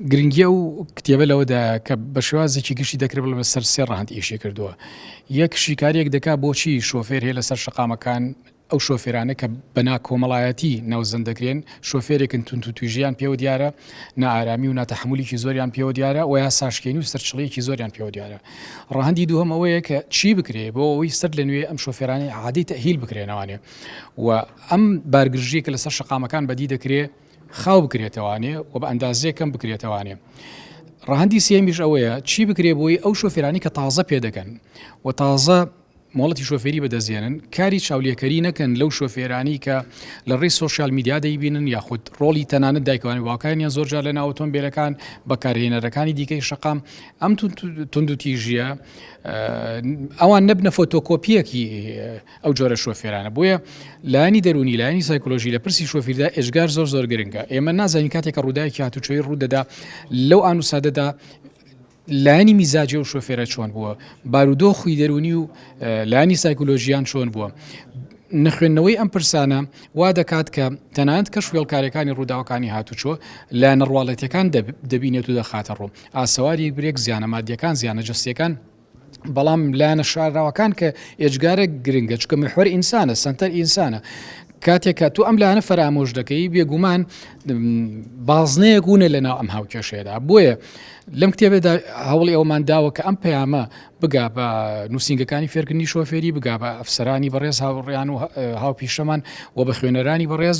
گرنگیە و کتێبە لەوەدا کە بە شێوازێکی گشتی دەکرێت بە سەر سێ ڕەهەند ئیشی کردووە. یەک شیکاریەک دەکات بۆچی شۆفێر هەیە لەسەر شقامەکان ئەو شۆفێرانە کە بەنا کۆمەڵایەتی ناوزەند دەکرێن شۆفێرێکن تونت و توێژیان پێوە دیارە نائارامی و ناتەحمولیکی زۆریان پێوە دیارە و یا ساشکێنی و سەرچڵەیەکی زۆریان پێوە دیارە. ڕەهەندی دووهەم ئەوەیە کە چی بکرێ بۆ ئەوەی سەر لە نوێ ئەم شۆفێرانی عادی تەهیل بکرێنەوانێ و ئەم بارگرژی کە لەسەر شقامەکان بەدی دەکرێت خاو بکرێتەوانێ و بە ئەندازەیەکەم بکرێتەوانێ. ڕەهەندی سێمیش ئەوەیە چی بکرێ بۆی ئەو شۆفێرانی کە تازە پێدەکەن و تازە مۆڵەتی شۆفێری بەدەزێنن کاری چاولێکەری نەکەن لەو شۆفێرانی کە لە ڕێی سۆشیال میدیا دەیبینن یاخود ڕۆڵی تەنانەت دایکوانی واکانیان زۆرجار لە ناو ئۆتۆمبیلەکان بەکارهێنەرەکانی دیکەی شقام ئەم تونند و تیژیە ئەوان نەبنە فۆتۆکۆپیەکی ئەو جۆرە شۆفێرانە. بۆیە لایانی دەرونی لایانی سایکۆلۆژی لە پرسی شۆفێردا ئێژگار زۆر گرنگە. ئێمە نازانین کاتێکە ڕووداوێکی هاتوچۆی ڕوودەدا لەو ئانوسادەدا لایانی میزاجی و شۆفێرە چۆن بووە، بارودۆخی دەرونی و لایانی سایکۆلۆژیان چۆن بووە. نەخوێندنەوەی ئەم پرسانە وا دەکات کە تەنانەت کە شوێڵکارەکانی ڕووداوەکانی هاتوچۆ لە نەڕواڵەتەکان دەبینێت و دەخاتە ڕوو. ئاسەواری برێک زیانە مادیەکان زیانە جەستیەکان بەڵام لایەنە شاراوەکان کە ئێجگارە گرنگە چکە محور ئینسانە سنتەر ئینسانە. کاتێکە تو ئەم لایەنە فەرامۆژ دەکەی بێگومان بازنەیەک وونە لەناو ئەم هاوکێشەیەدا. بۆیە لەم کتێبێدا هەوڵی ئەومان داوە کە ئەم پەیامە بگا بە نووسینگەکانی فێرکردنی شۆفێری بگا بە ئەفسەرانی بەڕێز هاوڕێیان و هاوپیشەمان و بە خوێنەرانی بەڕێز